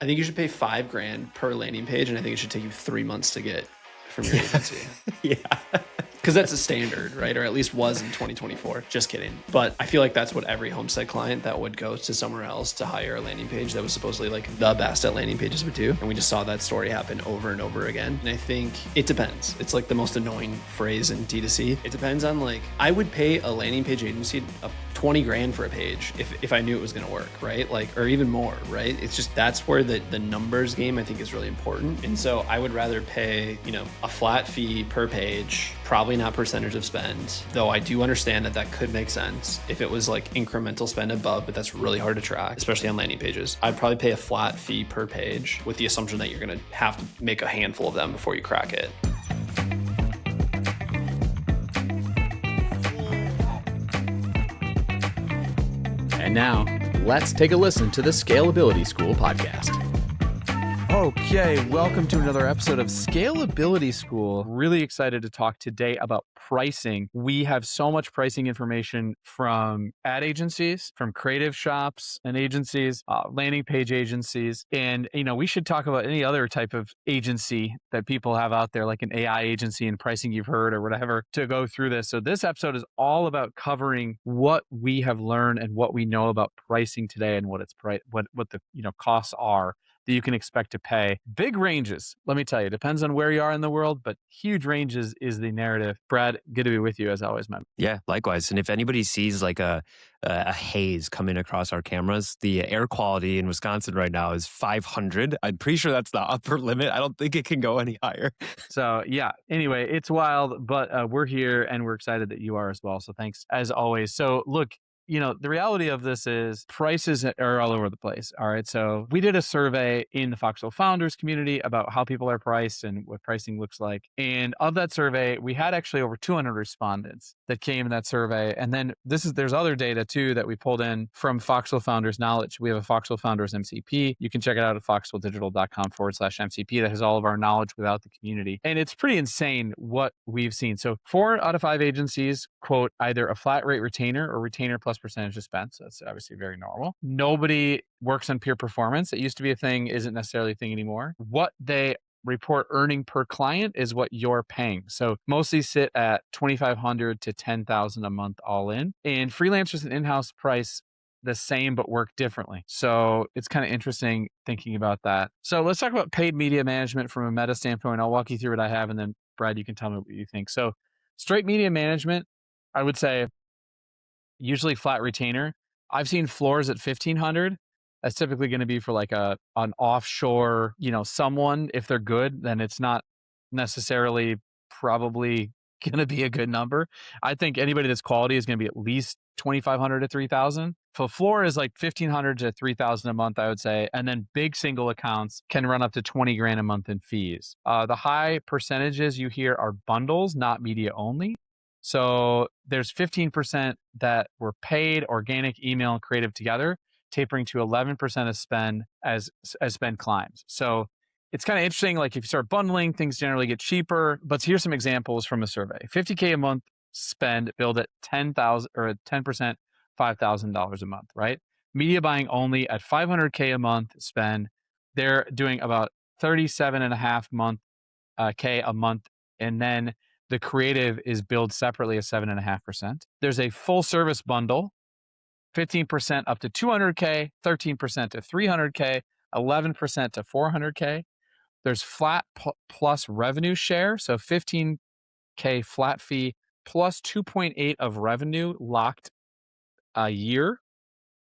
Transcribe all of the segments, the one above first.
I think you should pay $5,000 per landing page, and I think it should take you 3 months to get from your agency. Yeah. Because that's a standard, right? Or at least was in 2024. Just kidding. But I feel like that's what every homestead client that would go to somewhere else to hire a landing page that was supposedly like the best at landing pages would do. And we just saw that story happen over and over again. And I think it depends. It's like the most annoying phrase in DTC. It depends on like, I would pay a landing page agency $20,000 for a page if I knew it was going to work, right? Like, or even more, right? It's just, that's where the numbers game I think is really important. And so I would rather pay, a flat fee per page, probably not percentage of spend, though I do understand that could make sense if it was like incremental spend above, but that's really hard to track, especially on landing pages. I'd probably pay a flat fee per page with the assumption that you're going to have to make a handful of them before you crack it. And now, let's take a listen to the Scalability School podcast. Okay, welcome to another episode of Scalability School. Really excited to talk today about pricing. We have so much pricing information from ad agencies, from creative shops and agencies, landing page agencies. And, we should talk about any other type of agency that people have out there, like an AI agency and pricing you've heard or whatever, to go through this. So this episode is all about covering what we have learned and what we know about pricing today and what the costs are that you can expect to pay. Big ranges, let me tell you, depends on where you are in the world, but huge ranges is the narrative. Brad, good to be with you as always, man. Yeah, likewise. And if anybody sees like a haze coming across our cameras, the air quality in Wisconsin right now is 500. I'm pretty sure that's the upper limit. I don't think it can go any higher. So yeah, anyway, it's wild, but we're here and we're excited that you are as well. So thanks as always. So look, the reality of this is prices are all over the place. All right. So we did a survey in the Foxwell Founders community about how people are priced and what pricing looks like. And of that survey, we had actually over 200 respondents that came in that survey. And then there's other data too that we pulled in from Foxwell Founders Knowledge. We have a Foxwell Founders MCP. You can check it out at foxwelldigital.com/MCP that has all of our knowledge without the community. And it's pretty insane what we've seen. So 4 out of 5 agencies quote either a flat rate retainer or retainer plus percentage of spend. So that's obviously very normal. Nobody works on peer performance. It used to be a thing, isn't necessarily a thing anymore. What they report earning per client is what you're paying. So mostly sit at $2,500 to $10,000 a month all in. And freelancers and in-house price the same but work differently. So it's kind of interesting thinking about that. So let's talk about paid media management from a meta standpoint. I'll walk you through what I have, and then Brad, you can tell me what you think. So straight media management, I would say usually flat retainer. I've seen floors at 1,500. That's typically going to be for like an offshore, someone. If they're good, then it's not necessarily probably going to be a good number. I think anybody that's quality is going to be at least 2,500 to 3,000. So floor is like 1,500 to 3,000 a month, I would say. And then big single accounts can run up to 20 grand a month in fees. The high percentages you hear are bundles, not media only. So there's 15% that were paid, organic, email, and creative together, tapering to 11% of spend as spend climbs. So it's kind of interesting. Like if you start bundling, things generally get cheaper. But here's some examples from a survey. $50K a month spend billed at 10,000 or 10%, $5,000 a month, right? Media buying only at $500K a month spend. They're doing about 37.5 K a month. And then the creative is billed separately at 7.5%. There's a full service bundle, 15% up to 200K, 13% to 300K, 11% to 400K. There's flat plus revenue share, so 15K flat fee plus 2.8 of revenue locked a year.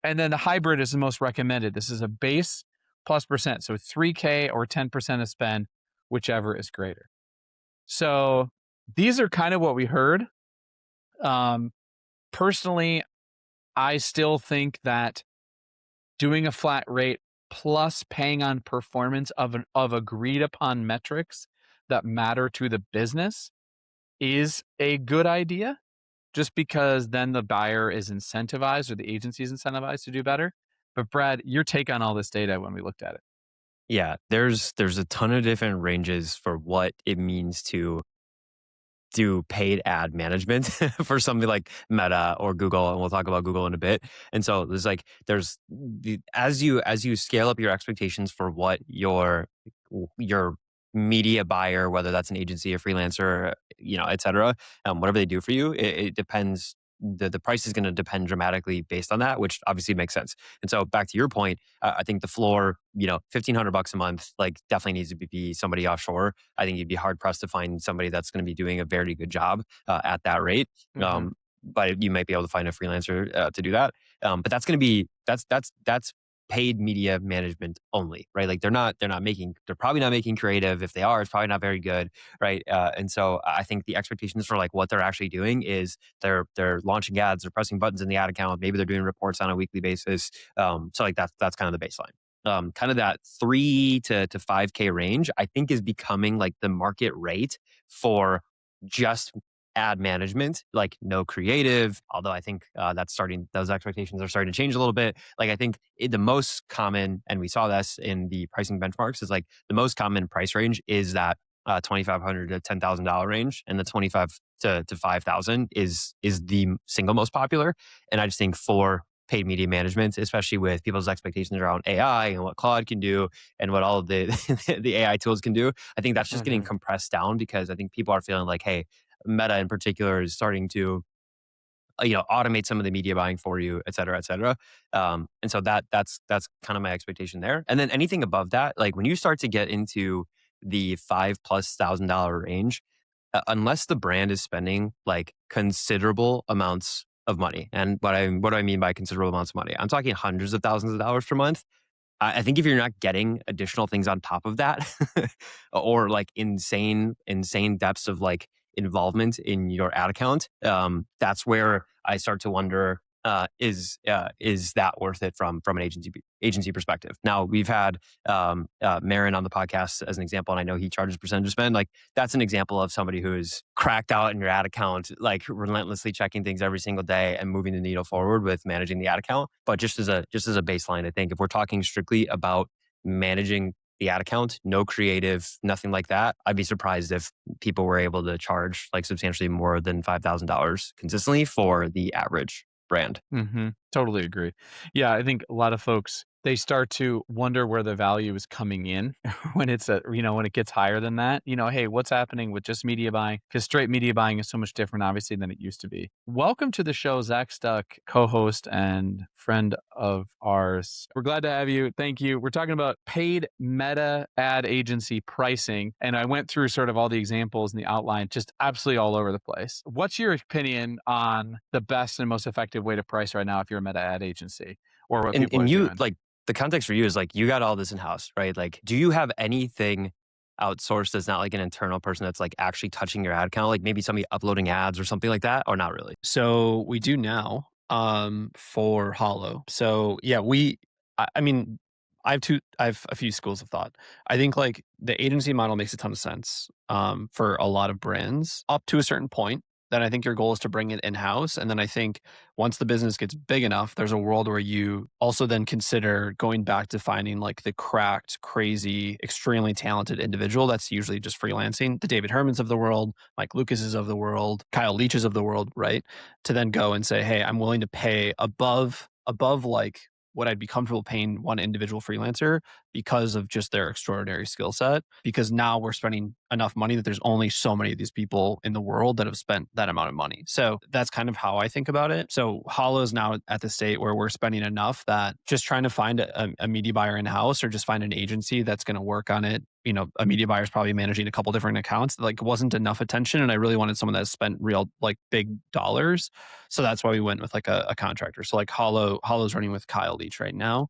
And then the hybrid is the most recommended. This is a base plus percent, so 3K or 10% of spend, whichever is greater. So these are kind of what we heard. Personally, I still think that doing a flat rate plus paying on performance of agreed upon metrics that matter to the business is a good idea, just because then the buyer is incentivized or the agency is incentivized to do better. But Brad, your take on all this data when we looked at it? Yeah, there's a ton of different ranges for what it means to do paid ad management for something like Meta or Google, and we'll talk about Google in a bit. And so as you scale up your expectations for what your media buyer, whether that's an agency, a freelancer, et cetera, whatever they do for you, it depends. The price is going to depend dramatically based on that, which obviously makes sense. And so back to your point, I think the floor, $1,500 a month, like definitely needs to be somebody offshore. I think you'd be hard pressed to find somebody that's going to be doing a very good job at that rate. But you might be able to find a freelancer to do that. But that's going to be that's paid media management only, right? Like they're probably not making creative. If they are, it's probably not very good, right? And so I think the expectations for like what they're actually doing is they're launching ads, they're pressing buttons in the ad account, maybe they're doing reports on a weekly basis. So like that's kind of the baseline. Kind of that 3 to 5K range, I think is becoming like the market rate for just ad management, like no creative. Although I think those expectations are starting to change a little bit. Like I think the most common, and we saw this in the pricing benchmarks, is like the most common price range is that $2,500 to $10,000 range, and the 25 to 5,000 is the single most popular. And I just think for paid media management, especially with people's expectations around AI and what Claude can do and what all of the the AI tools can do, I think that's just getting compressed down because I think people are feeling like, hey, Meta in particular is starting to automate some of the media buying for you, et cetera, et cetera. And so that's kind of my expectation there. And then anything above that, like when you start to get into the $5,000+ range, unless the brand is spending like considerable amounts of money, and what do I mean by considerable amounts of money? I'm talking hundreds of thousands of dollars per month. I think if you're not getting additional things on top of that, or like insane depths of like involvement in your ad account, that's where I start to wonder: is that worth it from an agency perspective? Now we've had Marin on the podcast as an example, and I know he charges percentage of spend. Like that's an example of somebody who's cracked out in your ad account, like relentlessly checking things every single day and moving the needle forward with managing the ad account. But just as a baseline, I think if we're talking strictly about managing the ad account, no creative, nothing like that, I'd be surprised if people were able to charge like substantially more than $5,000 consistently for the average brand. Totally agree. Yeah, I think a lot of folks, they start to wonder where the value is coming in when when it gets higher than that. Hey, what's happening with just media buying? Because straight media buying is so much different, obviously, than it used to be. Welcome to the show, Zach Stuck, co-host and friend of ours. We're glad to have you. Thank you. We're talking about paid meta ad agency pricing. And I went through sort of all the examples in the outline, just absolutely all over the place. What's your opinion on the best and most effective way to price right now if you're a meta ad agency, or what people are doing? Like, the context for you is like, you got all this in house, right? Like, do you have anything outsourced that's not like an internal person that's like actually touching your ad account? Like maybe somebody uploading ads or something like that, or not really? So we do now for Hollow. So yeah, I mean, I have a few schools of thought. I think like the agency model makes a ton of sense for a lot of brands up to a certain point. Then I think your goal is to bring it in-house. And then I think once the business gets big enough, there's a world where you also then consider going back to finding like the cracked, crazy, extremely talented individual that's usually just freelancing, the David Hermans of the world, Mike Lucases of the world, Kyle Leaches of the world, right? To then go and say, hey, I'm willing to pay above like what I'd be comfortable paying one individual freelancer because of just their extraordinary skill set. Because now we're spending enough money that there's only so many of these people in the world that have spent that amount of money. So that's kind of how I think about it. So Hollow is now at the state where we're spending enough that just trying to find a media buyer in-house or just find an agency that's going to work on it. A media buyer is probably managing a couple different accounts. Like wasn't enough attention. And I really wanted someone that spent real like big dollars. So that's why we went with like a contractor. So like Hollow's running with Kyle Leach right now,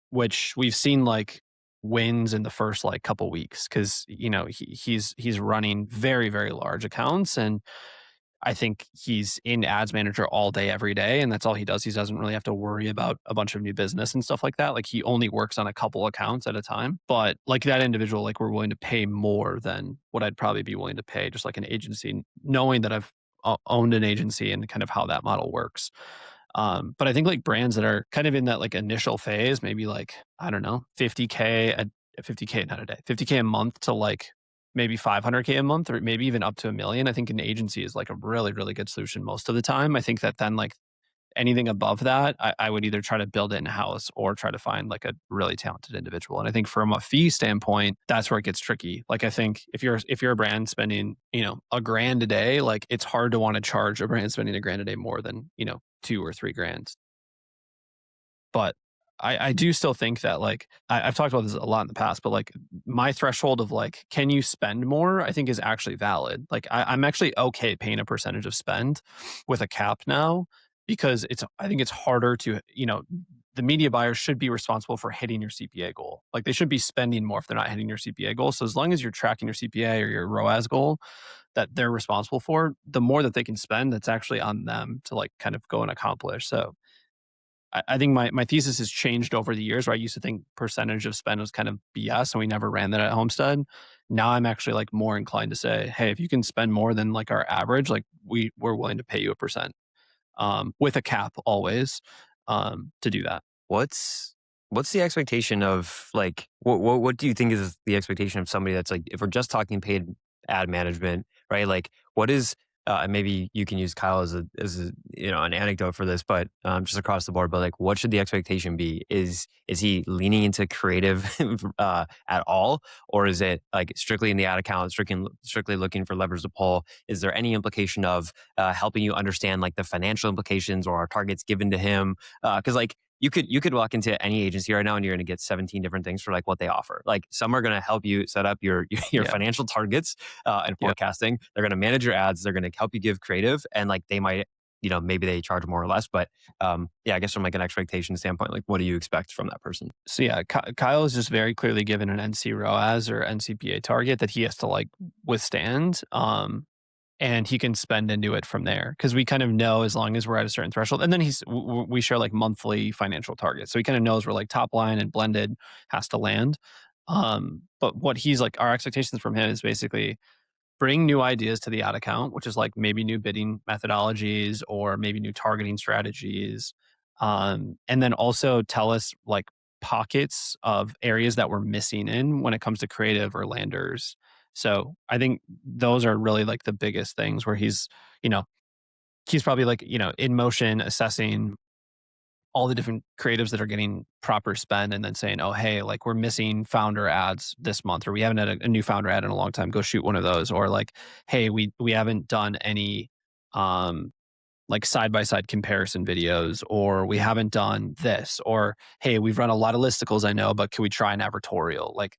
which we've seen like wins in the first like couple weeks because he's running very, very large accounts, and I think he's in Ads Manager all day, every day, and that's all he does. He doesn't really have to worry about a bunch of new business and stuff like that. Like he only works on a couple accounts at a time. But like that individual, like we're willing to pay more than what I'd probably be willing to pay just like an agency, knowing that I've owned an agency and kind of how that model works. But I think like brands that are kind of in that like initial phase, maybe like, I don't know, 50K not a day, 50K a month to like maybe 500K a month, or maybe even up to $1 million, I think an agency is like a really, really good solution most of the time. I think that then like anything above that, I would either try to build it in house or try to find like a really talented individual. And I think from a fee standpoint, that's where it gets tricky. Like I think if you're a brand spending, $1,000 a day, like it's hard to want to charge a brand spending $1,000 a day more than, 2 or 3 grand. But I do still think that like I've talked about this a lot in the past, but like my threshold of like, can you spend more? I think is actually valid. Like I'm actually okay paying a percentage of spend with a cap now, because I think it's harder to, the media buyers should be responsible for hitting your CPA goal. Like they should be spending more if they're not hitting your CPA goal. So as long as you're tracking your CPA or your ROAS goal that they're responsible for, the more that they can spend, that's actually on them to like kind of go and accomplish. So I think my thesis has changed over the years, where I used to think percentage of spend was kind of BS and we never ran that at Homestead. Now I'm actually like more inclined to say, hey, if you can spend more than like our average, like we're willing to pay you a percent, with a cap always, to do that. What's the expectation of like what do you think is the expectation of somebody that's like, if we're just talking paid ad management, right? Like what is and maybe you can use Kyle as a an anecdote for this, but just across the board. But like, what should the expectation be? Is he leaning into creative at all, or is it like strictly in the ad account, strictly looking for levers to pull? Is there any implication of helping you understand like the financial implications or our targets given to him? Because like you could walk into any agency right now and you're going to get 17 different things for like what they offer. Like some are going to help you set up your financial targets and forecasting. They're going to manage your ads. They're going to help you give creative, and like they might, maybe they charge more or less. But I guess from like an expectation standpoint, like what do you expect from that person? So yeah, Kyle is just very clearly given an NC ROAS or NCPA target that he has to like withstand. And he can spend into it from there, because we kind of know as long as we're at a certain threshold. And then we share like monthly financial targets, so he kind of knows where like top line and blended has to land. But what he's like, our expectations from him is basically bring new ideas to the ad account, which is like maybe new bidding methodologies or maybe new targeting strategies, and then also tell us like pockets of areas that we're missing in when it comes to creative or landers. So I think those are really like the biggest things, where he's probably like, in motion assessing all the different creatives that are getting proper spend, and then saying, oh, hey, like we're missing founder ads this month, or we haven't had a new founder ad in a long time. Go shoot one of those. Or like, hey, we haven't done any like side-by-side comparison videos, or we haven't done this, or hey, we've run a lot of listicles, I know, but can we try an advertorial? Like,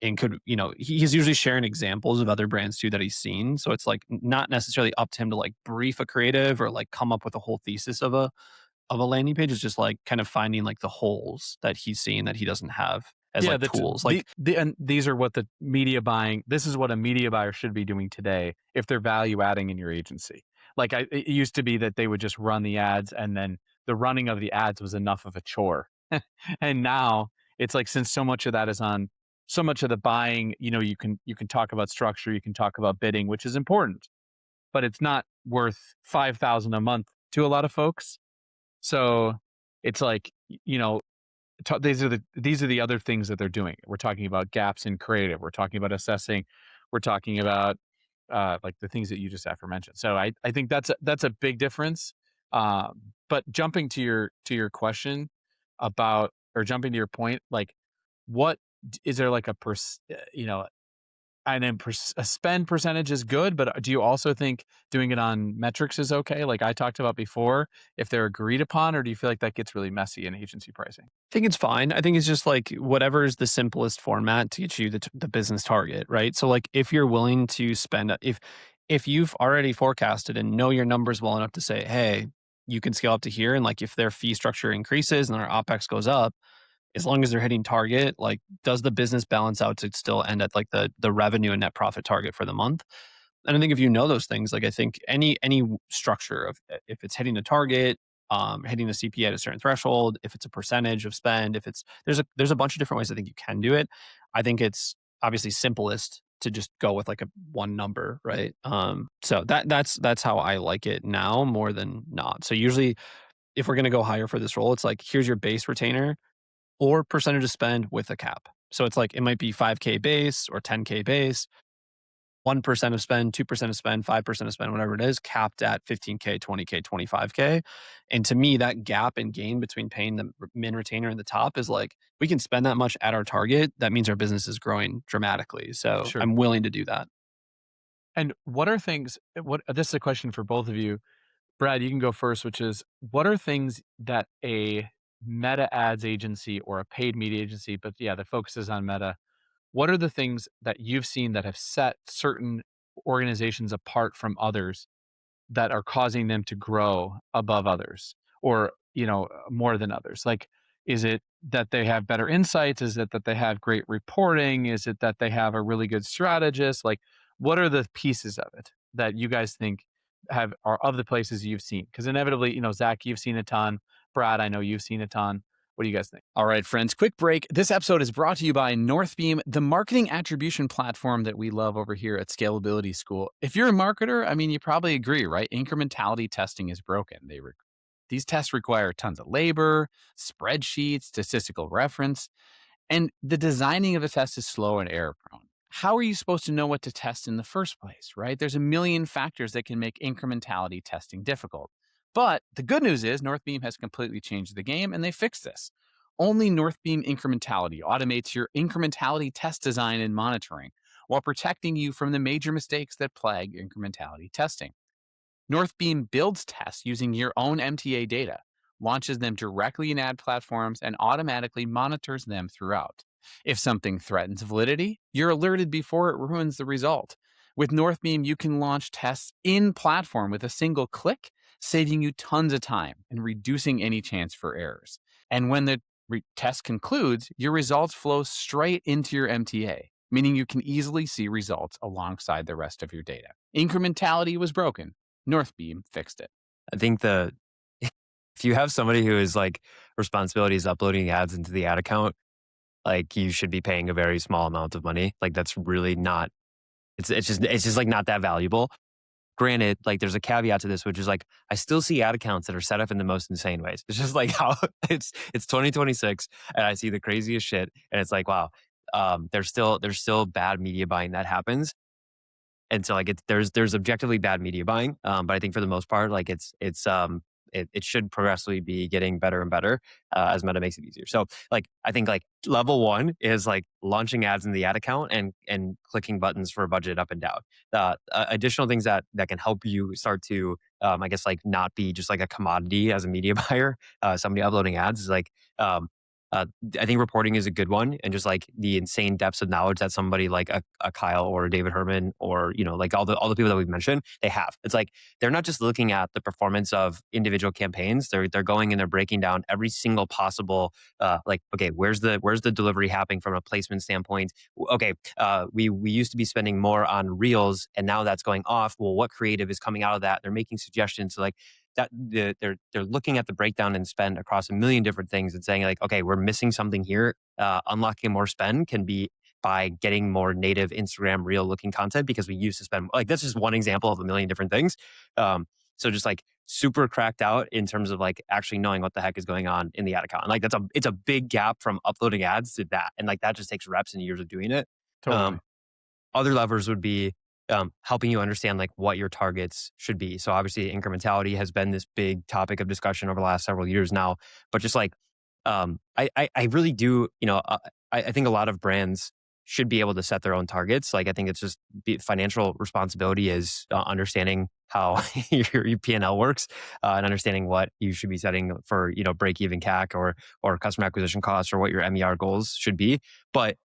and could, he's usually sharing examples of other brands too that he's seen. So it's like not necessarily up to him to like brief a creative or like come up with a whole thesis of a landing page. It's just like kind of finding like the holes that he's seeing that he doesn't have as like tools. And these are what the media buying, this is what a media buyer should be doing today if they're value adding in your agency. Like it used to be that they would just run the ads, and then the running of the ads was enough of a chore. And now it's like, since so much of that is on, so much of the buying, you can talk about structure, you can talk about bidding, which is important, but it's not worth $5,000 a month to a lot of folks. So it's like, these are the other things that they're doing. We're talking about gaps in creative. We're talking about assessing. We're talking about like the things that you just aforementioned. So I think that's a big difference. But jumping to your question about, or jumping to your point, like what is there like a a spend percentage is good, but do you also think doing it on metrics is okay? Like I talked about before, if they're agreed upon, or do you feel like that gets really messy in agency pricing? I think it's fine. I think it's just like whatever is the simplest format to get you the business target, right? So like if you're willing to spend, if you've already forecasted and know your numbers well enough to say, hey, you can scale up to here, and like if their fee structure increases and their OpEx goes up, as long as they're hitting target, like does the business balance out to still end at like the revenue and net profit target for the month? And I think if you know those things, like I think any structure of, if it's hitting the target, hitting the CPA at a certain threshold, if it's a percentage of spend, if it's there's a bunch of different ways I think you can do it. I think it's obviously simplest to just go with like a one number, right? So that's how I like it now more than not. So usually if we're going to go higher for this role, it's like, here's your base retainer or percentage of spend with a cap. So it's like, it might be 5K base or 10K base. 1% of spend, 2% of spend, 5% of spend, whatever it is, capped at 15K, 20K, 25K. And to me, that gap in gain between paying the min retainer and the top is like, we can spend that much at our target. That means our business is growing dramatically. So Sure. I'm willing to do that. And what are things, this is a question for both of you. Brad, you can go first, which is what are things that a meta ads agency or a paid media agency, but yeah, that focuses on meta, what are the things that you've seen that have set certain organizations apart from others that are causing them to grow above others or, more than others? Like, is it that they have better insights? Is it that they have great reporting? Is it that they have a really good strategist? Like, what are the pieces of it that you guys think are of the places you've seen? Because inevitably, Zach, you've seen a ton. Brad, I know you've seen a ton. What do you guys think? All right, friends, quick break. This episode is brought to you by Northbeam, the marketing attribution platform that we love over here at Scalability School. If you're a marketer, I mean, you probably agree, right? Incrementality testing is broken. These tests require tons of labor, spreadsheets, statistical reference, and the designing of the test is slow and error prone. How are you supposed to know what to test in the first place, right? There's a million factors that can make incrementality testing difficult. But the good news is Northbeam has completely changed the game and they fixed this. Only Northbeam Incrementality automates your incrementality test design and monitoring while protecting you from the major mistakes that plague incrementality testing. Northbeam builds tests using your own MTA data, launches them directly in ad platforms, and automatically monitors them throughout. If something threatens validity, you're alerted before it ruins the result. With Northbeam, you can launch tests in platform with a single click, saving you tons of time and reducing any chance for errors. And when the test concludes, your results flow straight into your MTA, meaning you can easily see results alongside the rest of your data. Incrementality was broken. Northbeam fixed it. I think if you have somebody who is like responsibility is uploading ads into the ad account, like you should be paying a very small amount of money. Like that's really not. It's just like not that valuable. Granted, like there's a caveat to this, which is like I still see ad accounts that are set up in the most insane ways. It's just like how it's 2026 and I see the craziest shit, and it's like wow, there's still bad media buying that happens. And so like there's objectively bad media buying, but I think for the most part, like it should progressively be getting better and better as Meta makes it easier. So like I think like level one is like launching ads in the ad account and clicking buttons for budget up and down. Additional things that can help you start to I guess like not be just like a commodity as a media buyer. Somebody uploading ads is like I think reporting is a good one, and just like the insane depths of knowledge that somebody like a Kyle or a David Herman or like all the people that we've mentioned they have. It's like they're not just looking at the performance of individual campaigns. They're going and they're breaking down every single possible like okay, where's the delivery happening from a placement standpoint? Okay, we used to be spending more on reels, and now that's going off. Well, what creative is coming out of that? They're making suggestions. So like that they're looking at the breakdown and spend across a million different things and saying like, okay, we're missing something here. Unlocking more spend can be by getting more native Instagram reel looking content because we used to spend like that's just one example of a million different things. So just like super cracked out in terms of like actually knowing what the heck is going on in the ad account. And like it's a big gap from uploading ads to that, and like that just takes reps and years of doing it. Totally. Other levers would be helping you understand like what your targets should be. So obviously incrementality has been this big topic of discussion over the last several years now, but just like I really do, I think a lot of brands should be able to set their own targets. Like I think it's just financial responsibility is understanding how your P&L works and understanding what you should be setting for, break even CAC or customer acquisition costs or what your MER goals should be. But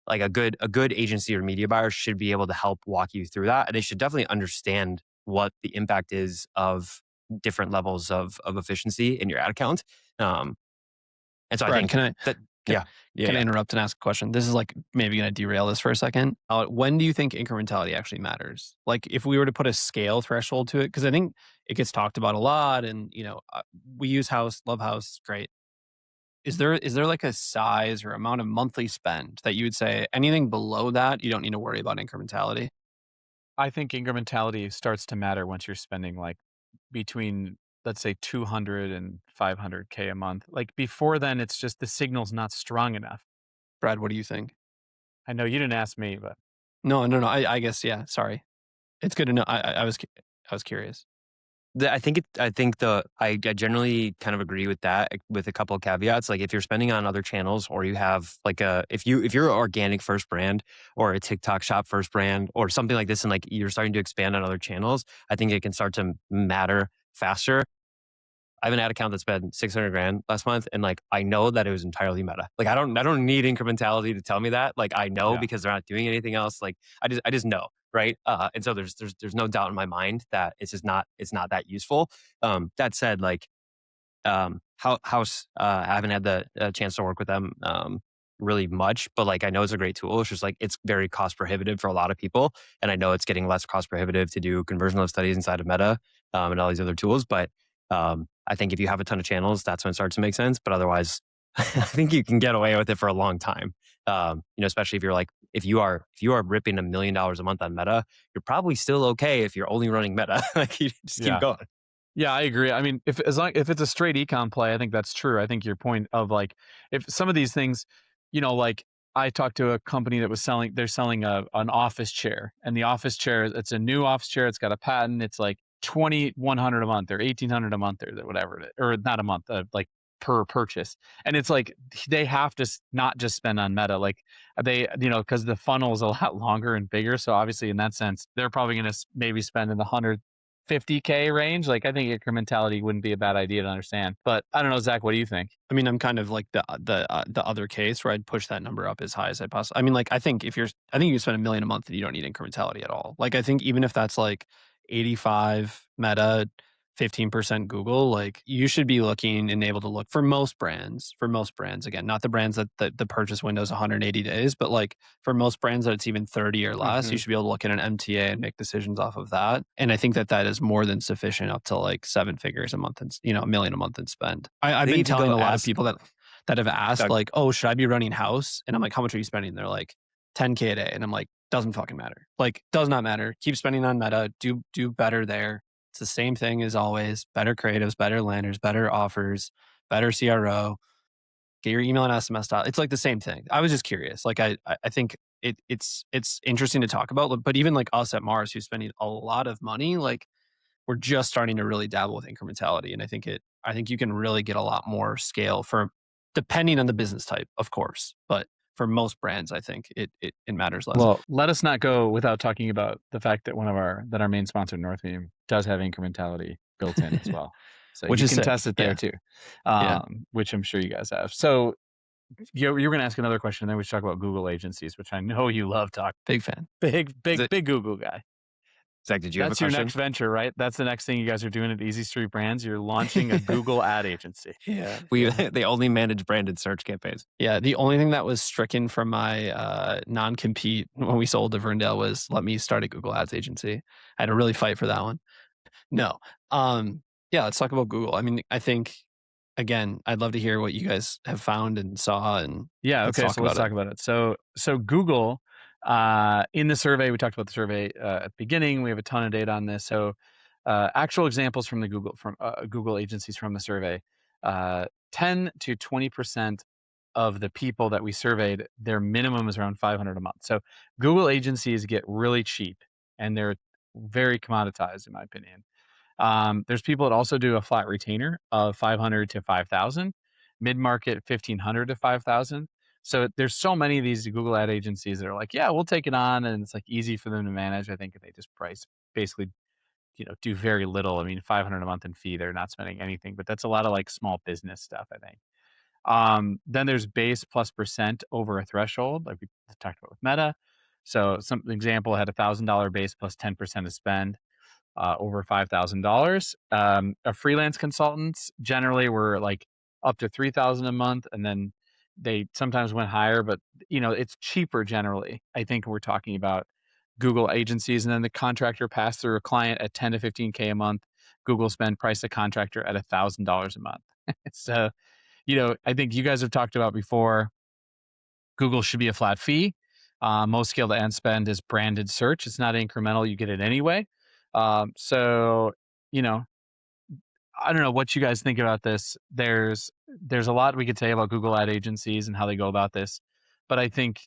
like a good agency or media buyer should be able to help walk you through that. And they should definitely understand what the impact is of different levels of efficiency in your ad account. And so Brad, I think can I interrupt and ask a question? This is like maybe going to derail this for a second. When do you think incrementality actually matters? Like if we were to put a scale threshold to it, because I think it gets talked about a lot and, we use House, love House, great. Is there like a size or amount of monthly spend that you would say anything below that, you don't need to worry about incrementality? I think incrementality starts to matter once you're spending like between, let's say, 200 and 500K a month. Like before then, it's just the signal's not strong enough. Brad, what do you think? I know you didn't ask me, but No. I guess, yeah. Sorry. It's good to know. I was curious. I generally kind of agree with that with a couple of caveats. Like if you're spending on other channels or you have like if you're an organic first brand or a TikTok shop first brand or something like this and like you're starting to expand on other channels, I think it can start to matter faster. I have an ad account that spent 600 grand last month, and like I know that it was entirely Meta. Like I don't need incrementality to tell me that. Like I know Yeah. because they're not doing anything else. Like I just know, right? And so there's no doubt in my mind that it's not that useful. That said, like House, I haven't had the chance to work with them really much, but like I know it's a great tool. It's just like it's very cost prohibitive for a lot of people, and I know it's getting less cost prohibitive to do conversion lift studies inside of Meta and all these other tools. But I think if you have a ton of channels, that's when it starts to make sense. But otherwise, I think you can get away with it for a long time. Especially if you're like if you are ripping $1 million a month on Meta, you're probably still okay if you're only running Meta. Like you just keep going. Yeah, I agree. I mean, if it's a straight econ play, I think that's true. I think your point of like, if some of these things, like I talked to a company that was they're selling an office chair, and the office chair, it's a new office chair. It's got a patent. It's like 2,100 a month or 1,800 a month or whatever it is, or not a month, like per purchase. And it's like they have to not just spend on Meta, like they, because the funnel is a lot longer and bigger. So obviously, in that sense, they're probably going to maybe spend in the 150K range. Like I think incrementality wouldn't be a bad idea to understand. But I don't know, Zach, what do you think? I mean, I'm kind of like the other case where I'd push that number up as high as I possibly. I mean, like I think you spend $1 million a month and you don't need incrementality at all. Like I think even if that's like 85 Meta, 15% Google, like you should be looking and able to look for most brands. Again, not the brands that the purchase window is 180 days, but like for most brands that it's even 30 or less, you should be able to look at an MTA and make decisions off of that. And I think that is more than sufficient up to like 7 figures a month and $1 million a month in spend. I've been telling a lot of people that have asked like, oh, should I be running House? And I'm like, how much are you spending? They're like 10K a day. And I'm like, doesn't fucking matter. Like, does not matter. Keep spending on Meta. Do better there. It's the same thing as always. Better creatives, better landers, better offers, better CRO. Get your email and SMS style. It's like the same thing. I was just curious. Like I think it's interesting to talk about. But even like us at Mars, who's spending a lot of money, like we're just starting to really dabble with incrementality. And I think you can really get a lot more scale for depending on the business type, of course. But for most brands, I think it matters less. Well, let us not go without talking about the fact that our main sponsor, Northbeam, does have incrementality built in as well. So Which you is can sick. test it there too, which I'm sure you guys have. So you're going to ask another question, and then we should talk about Google agencies, which I know you love talking. Big fan. Big Google guy. Zach, did you have a question? That's your next venture, right? That's the next thing you guys are doing at Easy Street Brands. You're launching a Google ad agency. Yeah. They only manage branded search campaigns. Yeah. The only thing that was stricken from my non-compete when we sold to Verndale was let me start a Google Ads agency. I had to really fight for that one. No. Yeah, let's talk about Google. I mean, I think again, I'd love to hear what you guys have found and saw. And yeah, okay, so let's talk about it. So Google, in the survey, we talked about the survey at the beginning. We have a ton of data on this. So actual examples from the Google agencies from the survey, 10 to 20% of the people that we surveyed, their minimum is around 500 a month. So Google agencies get really cheap, and they're very commoditized, in my opinion. There's people that also do a flat retainer of 500 to 5,000, mid-market 1,500 to 5,000. So there's so many of these Google ad agencies that are like, yeah, we'll take it on, and it's like easy for them to manage. I think they just price basically, do very little. I mean, 500 a month in fee, they're not spending anything, but that's a lot of like small business stuff, I think. Then there's base plus percent over a threshold, like we talked about with Meta. So some example had $1,000 base plus 10% of spend. Over $5,000. A freelance consultants generally were like up to $3,000 a month, and then they sometimes went higher, but it's cheaper generally. I think we're talking about Google agencies, and then the contractor pass through a client at 10 to 15K a month. Google spend price the contractor at $1,000 a month. So, I think you guys have talked about before, Google should be a flat fee. Most scale to end spend is branded search. It's not incremental. You get it anyway. So, I don't know what you guys think about this. There's a lot we could say about Google ad agencies and how they go about this, but I think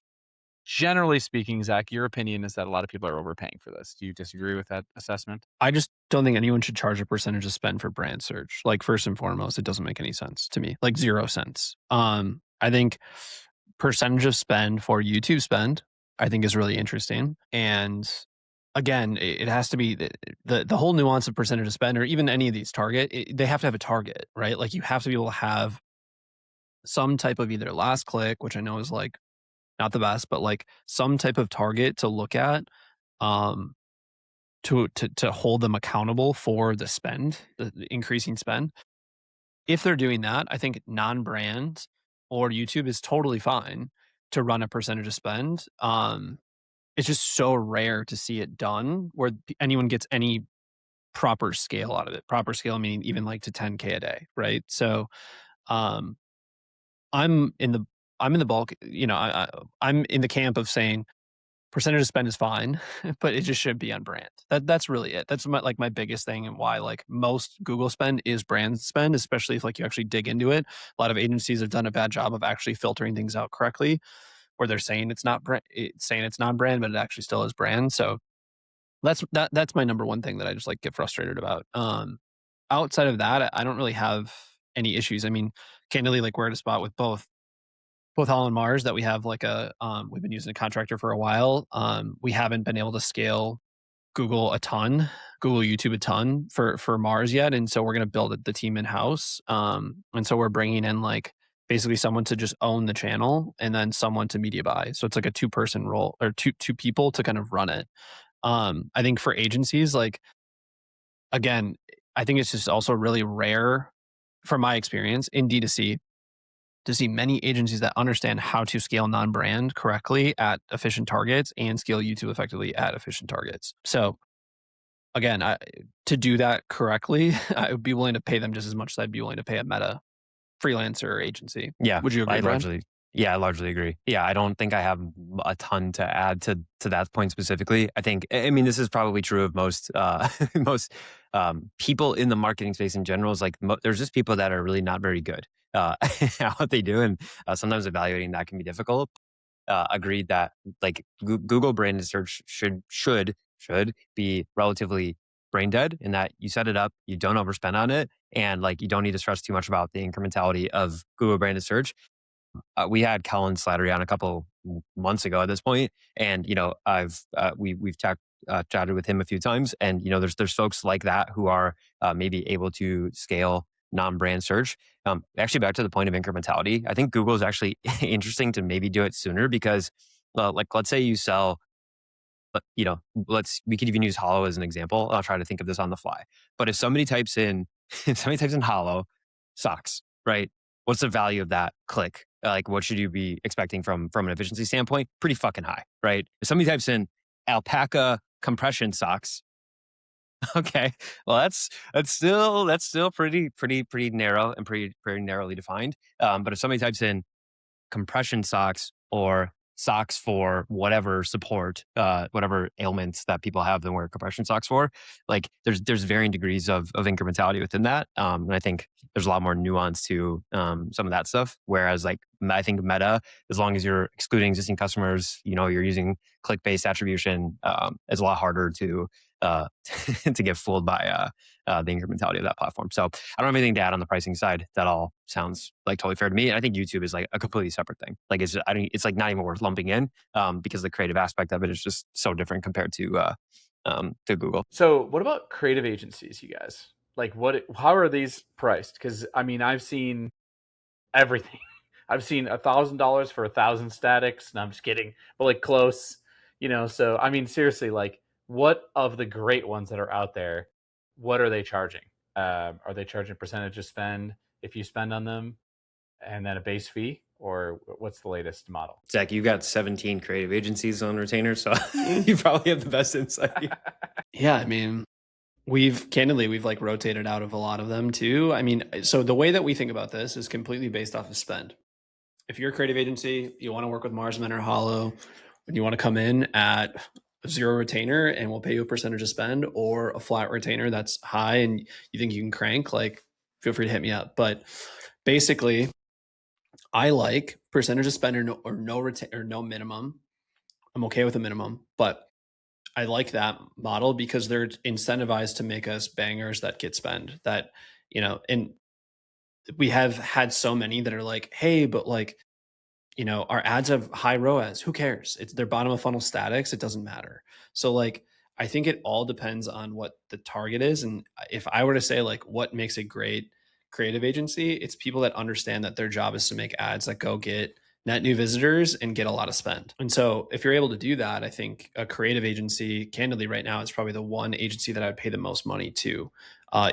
Generally speaking, Zach, your opinion is that a lot of people are overpaying for this. Do you disagree with that assessment? I just don't think anyone should charge a percentage of spend for brand search. Like, first and foremost, it doesn't make any sense to me. Like 0 cents. I think percentage of spend for YouTube spend, I think is really interesting. And again, it has to be the whole nuance of percentage of spend, or even any of these target, they have to have a target, right? Like, you have to be able to have some type of either last click, which I know is like not the best, but like some type of target to look at, um, to hold them accountable for the spend, the increasing spend. If they're doing that, I think non-brand or YouTube is totally fine to run a percentage of spend. It's just so rare to see it done where anyone gets any proper scale out of it. Proper scale meaning even like to 10K a day, right? So, um, I'm in the I'm in the bulk. I'm in the camp of saying percentage of spend is fine, but it just should be on brand. That's really it. That's my biggest thing, and why like most Google spend is brand spend, especially if like you actually dig into it. A lot of agencies have done a bad job of actually filtering things out correctly, where they're saying it's not brand, it's saying it's non-brand, but it actually still is brand. So that's my number one thing that I just like get frustrated about. Outside of that, I don't really have any issues. I mean, candidly, like we're at a spot with both Hall and Mars that we have like we've been using a contractor for a while. We haven't been able to scale Google a ton, Google YouTube a ton for Mars yet, and so we're going to build the team in house. And so we're bringing in like basically someone to just own the channel, and then someone to media buy. So it's like a 2-person role, or two people to kind of run it. I think for agencies, like again, I think it's just also really rare, from my experience in D2C, to see many agencies that understand how to scale non-brand correctly at efficient targets and scale YouTube effectively at efficient targets. So again, to do that correctly, I would be willing to pay them just as much as I'd be willing to pay a Meta freelancer or agency. Yeah, Would you agree, Brad? I largely agree. Yeah, I don't think I have a ton to add to that point specifically. I mean, this is probably true of most most people in the marketing space in general. Is like there's just people that are really not very good at what they do, and sometimes evaluating that can be difficult. Agreed that like Google branded search should be relatively brain dead in that you set it up, you don't overspend on it, and like you don't need to stress too much about the incrementality of Google branded search. We had Kellen Slattery on a couple months ago at this point, and we've chatted with him a few times, and there's folks like that who are maybe able to scale non-brand search. Actually, back to the point of incrementality, I think Google is actually interesting to maybe do it sooner because, like, let's say you sell. We could even use Hollow as an example. I'll try to think of this on the fly. But if somebody types in, Hollow socks, right? What's the value of that click? Like, what should you be expecting from an efficiency standpoint? Pretty fucking high, right? If somebody types in alpaca compression socks, okay, well that's still pretty narrow and pretty narrowly defined. But if somebody types in compression socks or socks for whatever support, whatever ailments that people have, then wear compression socks for. Like there's varying degrees of incrementality within that, and I think there's a lot more nuance to some of that stuff. Whereas like I think Meta, as long as you're excluding existing customers, you're using click-based attribution, it's a lot harder to to get fooled by the incrementality of that platform. So I don't have anything to add on the pricing side. That all sounds like totally fair to me. And I think YouTube is like a completely separate thing. Like it's like not even worth lumping in because the creative aspect of it is just so different compared to Google. So what about creative agencies, you guys? Like how are these priced? Because I mean, I've seen everything. I've seen $1,000 for 1,000 statics. And I'm just kidding, but like close, so I mean, seriously, like what of the great ones that are out there, what are they charging? Are they charging percentage of spend if you spend on them and then a base fee, or what's the latest model? Zach, you've got 17 creative agencies on retainer, so you probably have the best insight. Yeah, I mean, we've like rotated out of a lot of them too. I mean, so the way that we think about this is completely based off of spend. If you're a creative agency, you want to work with Marsman or Hollow, and you want to come in at a 0 retainer and we'll pay you a percentage of spend, or a flat retainer that's high and you think you can crank, like feel free to hit me up. But basically, I like percentage of spend or no minimum. I'm okay with a minimum, but I like that model because they're incentivized to make us bangers that get spent. That, and we have had so many that are like, hey, but like, our ads have high ROAS. Who cares? It's their bottom of funnel statics. It doesn't matter. So like, I think it all depends on what the target is. And if I were to say like what makes a great creative agency, it's people that understand that their job is to make ads that go get net new visitors and get a lot of spend. And so if you're able to do that, I think a creative agency, candidly right now, is probably the one agency that I would pay the most money to.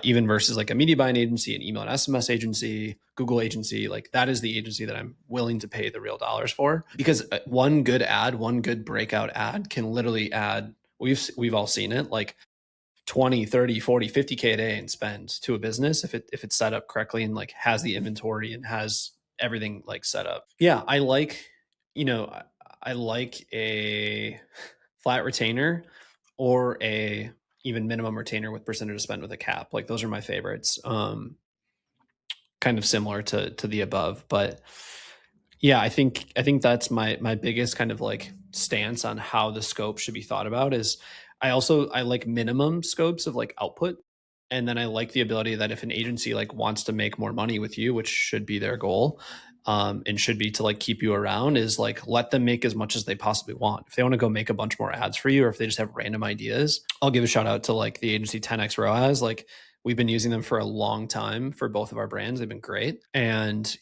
Even versus like a media buying agency, an email and SMS agency, Google agency, like that is the agency that I'm willing to pay the real dollars for, because one good ad, one good breakout ad can literally add, we've all seen it, like 20, 30, 40, 50K a day in spend to a business if it's set up correctly and like has the inventory and has everything like set up. Yeah, I like, I like a flat retainer or a even minimum retainer with percentage of spend with a cap. Like those are my favorites. Kind of similar to the above, but yeah, I think that's my biggest kind of like stance on how the scope should be thought about is I like minimum scopes of like output. And then I like the ability that if an agency like wants to make more money with you, which should be their goal, and should be to like keep you around, is like let them make as much as they possibly want. If they want to go make a bunch more ads for you, or if they just have random ideas, I'll give a shout out to like the agency 10x ROAS. Like we've been using them for a long time for both of our brands. They've been great. And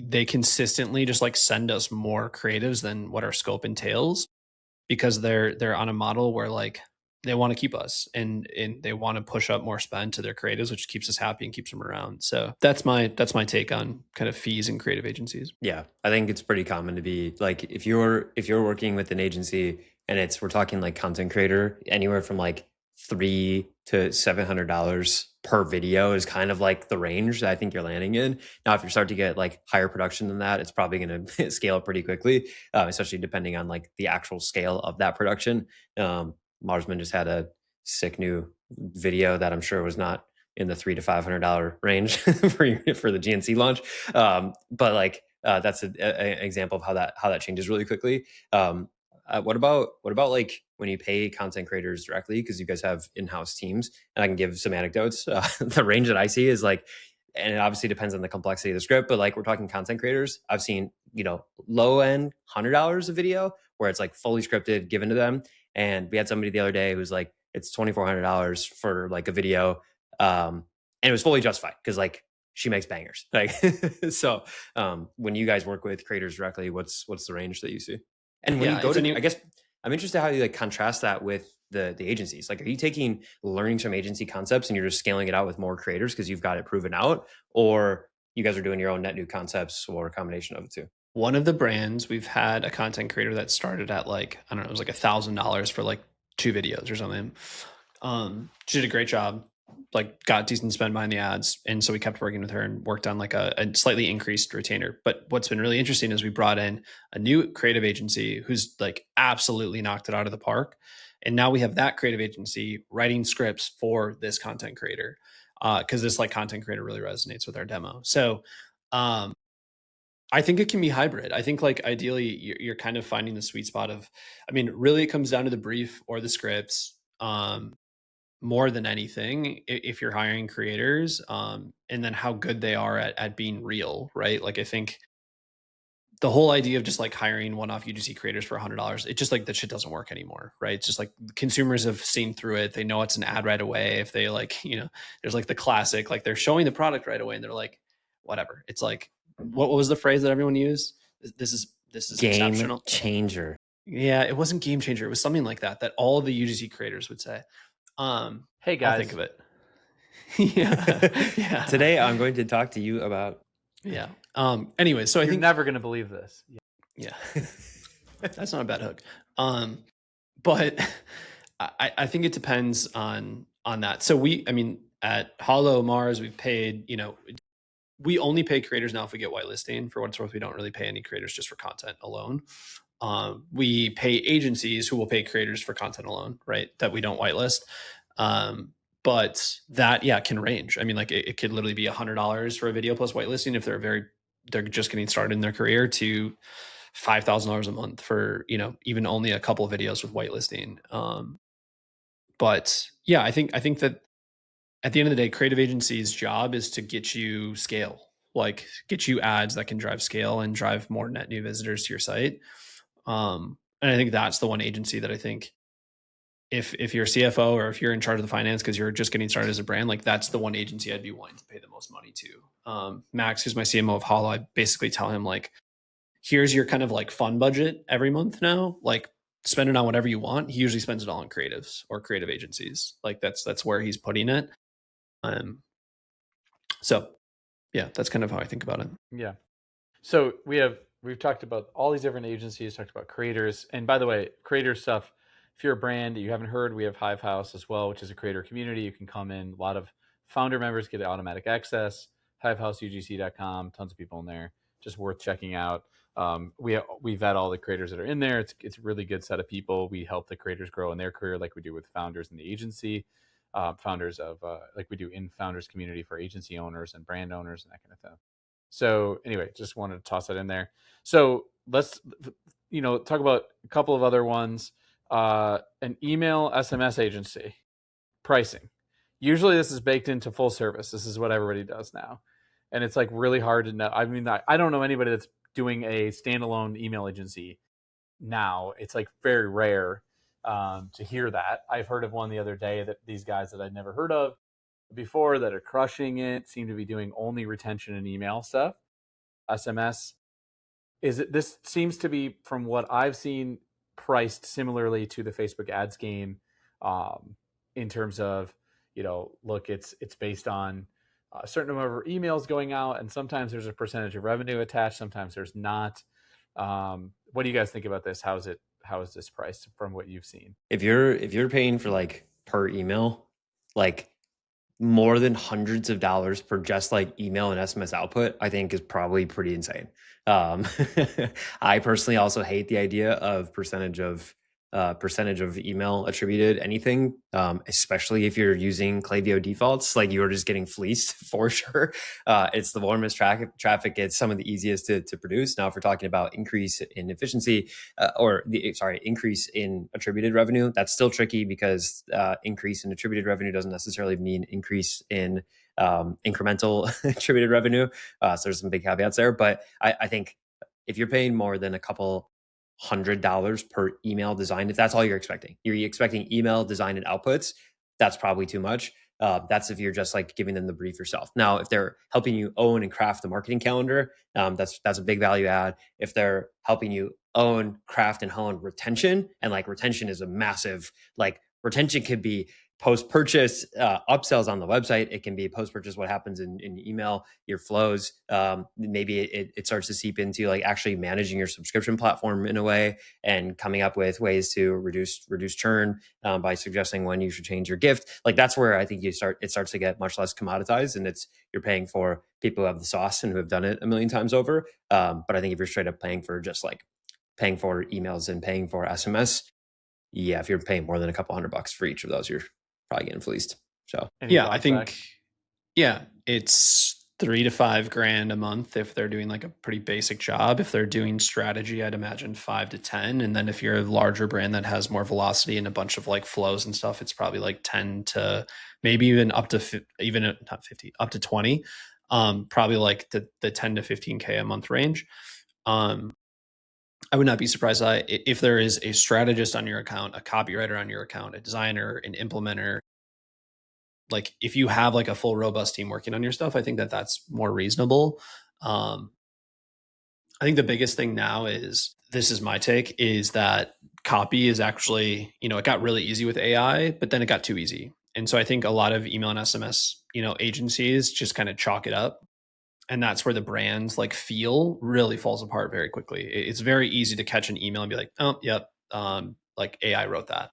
they consistently just like send us more creatives than what our scope entails, because they're on a model where like they want to keep us and they want to push up more spend to their creatives, which keeps us happy and keeps them around. So that's my take on kind of fees and creative agencies. Yeah, I think it's pretty common to be like if you're working with an agency and we're talking like content creator, anywhere from like $300 to $700 per video is kind of like the range that I think you're landing in. Now, if you start to get like higher production than that, it's probably going to scale pretty quickly, especially depending on like the actual scale of that production. Marsman just had a sick new video that I'm sure was not in the $300 to $500 range for the GNC launch. But like that's an example of how that changes really quickly. What about like when you pay content creators directly, because you guys have in-house teams, and I can give some anecdotes. The range that I see is like, and it obviously depends on the complexity of the script, but like we're talking content creators, I've seen, low end $100 a video where it's like fully scripted given to them. And we had somebody the other day who was like, it's $2,400 for like a video. And it was fully justified because like she makes bangers. Like, so when you guys work with creators directly, what's the range that you see? And when you go to, I guess I'm interested how you like contrast that with the agencies. Like, are you taking learnings from agency concepts and you're just scaling it out with more creators because you've got it proven out, or you guys are doing your own net new concepts, or a combination of the two? One of the brands, we've had a content creator that started at like, I don't know, it was like $1,000 for like 2 videos or something. She did a great job, like got decent spend behind the ads. And so we kept working with her and worked on like a slightly increased retainer. But what's been really interesting is we brought in a new creative agency who's like absolutely knocked it out of the park. And now we have that creative agency writing scripts for this content creator, because this like content creator really resonates with our demo. So I think it can be hybrid. I think like ideally you're kind of finding the sweet spot of, I mean, really it comes down to the brief or the scripts. More than anything, if you're hiring creators, and then how good they are at being real, right? Like I think the whole idea of just like hiring one-off UGC creators for $100, it just like that shit doesn't work anymore, right? It's just like consumers have seen through it. They know it's an ad right away. If they like, there's like the classic, like they're showing the product right away and they're like, whatever. It's like, what was the phrase that everyone used? This is Game exceptional. changer. Yeah, it wasn't game changer. It was something like that all the UGC creators would say. Hey guys, I'll think of it. Yeah. Today I'm going to talk to you about. Yeah. Anyway, so you're I think never going to believe this. yeah, that's not a bad hook. But I think it depends on that. So at Hollow Mars, we've paid, we only pay creators now if we get whitelisting. For what it's worth, we don't really pay any creators just for content alone. We pay agencies who will pay creators for content alone, right? That we don't whitelist. But that, can range. I mean, like it could literally be $100 for a video plus whitelisting if they're just getting started in their career, to $5,000 a month for, even only a couple of videos with whitelisting. But yeah, I think that at the end of the day, creative agency's job is to get you scale, like get you ads that can drive scale and drive more net new visitors to your site. And I think that's the one agency that I think if you're a CFO or if you're in charge of the finance because you're just getting started as a brand, like that's the one agency I'd be wanting to pay the most money to. Max, who's my CMO of Hollow, I basically tell him like, here's your kind of like fun budget every month now. Like spend it on whatever you want. He usually spends it all on creatives or creative agencies. Like that's where he's putting it. So yeah, that's kind of how I think about it. Yeah. So we've talked about all these different agencies, talked about creators. And by the way, creator stuff, if you're a brand that you haven't heard, we have Hive House as well, which is a creator community. You can come in. A lot of founder members get automatic access. HiveHouseUGC.com, tons of people in there. Just worth checking out. We vet all the creators that are in there. It's a really good set of people. We help the creators grow in their career, like we do with founders in the agency, founders of like we do in founders community for agency owners and brand owners and that kind of thing. So anyway, just wanted to toss that in there. So let's talk about a couple of other ones. An email SMS agency pricing. Usually this is baked into full service. This is what everybody does now. And it's like really hard to know. I mean, I don't know anybody that's doing a standalone email agency now. It's like very rare to hear that. I've heard of one the other day that these guys that I'd never heard of before that are crushing it, seem to be doing only retention and email stuff. SMS this seems to be, from what I've seen, priced similarly to the Facebook ads game, in terms of, look, it's based on a certain number of emails going out, and sometimes there's a percentage of revenue attached, sometimes there's not. What do you guys think about this? How is this priced from what you've seen? If you're paying for like per email, like more than hundreds of dollars per just like email and SMS output, I think is probably pretty insane. I personally also hate the idea of percentage of email attributed anything, especially if you're using Klaviyo defaults, like you're just getting fleeced for sure. It's the warmest traffic. It's some of the easiest to produce. Now, if we're talking about increase in efficiency, increase in attributed revenue, that's still tricky because increase in attributed revenue doesn't necessarily mean increase in incremental attributed revenue. So there's some big caveats there. But I think if you're paying more than a couple $100 per email design, if that's all you're expecting email design and outputs, that's probably too much. That's if you're just like giving them the brief yourself. Now, if they're helping you own and craft the marketing calendar, that's a big value add. If they're helping you own, craft, and hone retention, and like retention is a massive, like retention could be post-purchase upsells on the website. It can be post-purchase what happens in email, your flows. Maybe it starts to seep into like actually managing your subscription platform in a way and coming up with ways to reduce churn by suggesting when you should change your gift. Like that's where I think it starts to get much less commoditized, and you're paying for people who have the sauce and who have done it a million times over. But I think if you're straight up paying for just like paying for emails and paying for SMS, yeah, if you're paying more than a couple $100 for each of those, you're probably getting fleeced. So I think it's $3,000 to $5,000 a month if they're doing like a pretty basic job. If they're doing strategy, I'd imagine 5 to 10. And then if you're a larger brand that has more velocity and a bunch of like flows and stuff, it's probably like 10 to maybe even up to not 50, up to 20. Probably like the 10 to 15K a month range. I would not be surprised if there is a strategist on your account, a copywriter on your account, a designer, an implementer. Like if you have like a full robust team working on your stuff, I think that that's more reasonable. I think the biggest thing now this is my take, is that copy is actually, it got really easy with AI, but then it got too easy. And so I think a lot of email and SMS, agencies just kind of chalk it up. And that's where the brand's like feel really falls apart very quickly. It's very easy to catch an email and be like, oh, yep, like AI wrote that.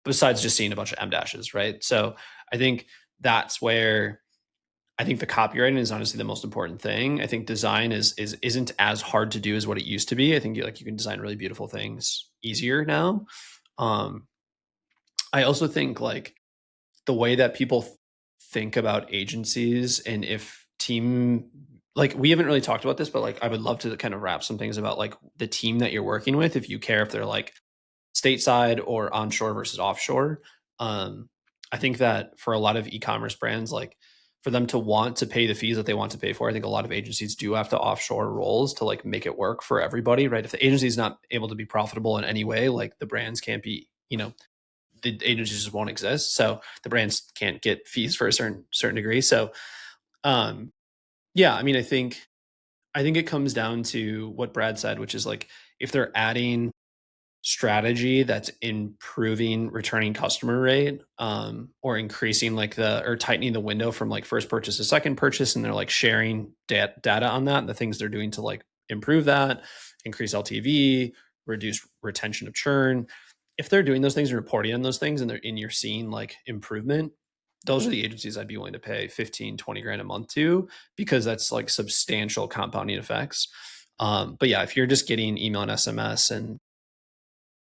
Besides just seeing a bunch of M dashes, right? So I think that's where I think the copywriting is honestly the most important thing. I think design isn't as hard to do as what it used to be. I think you can design really beautiful things easier now. I also think like the way that people think about agencies, and if team like we haven't really talked about this, but like I would love to kind of wrap some things about like the team that you're working with, if you care if they're like stateside or onshore versus offshore. I think that for a lot of e-commerce brands, like for them to want to pay the fees that they want to pay for, I think a lot of agencies do have to offshore roles to like make it work for everybody, right? If the agency is not able to be profitable in any way, like the brands can't be, the agencies just won't exist. So the brands can't get fees for a certain degree. So yeah, I mean, I think it comes down to what Brad said, which is like if they're adding strategy that's improving returning customer rate, or increasing like or tightening the window from like first purchase to second purchase, and they're like sharing data on that and the things they're doing to like improve that, increase LTV, reduce retention of churn. If they're doing those things and reporting on those things, and you're seeing like improvement, those are the agencies I'd be willing to pay 15, 20 grand a month to, because that's like substantial compounding effects. But yeah, if you're just getting email and SMS and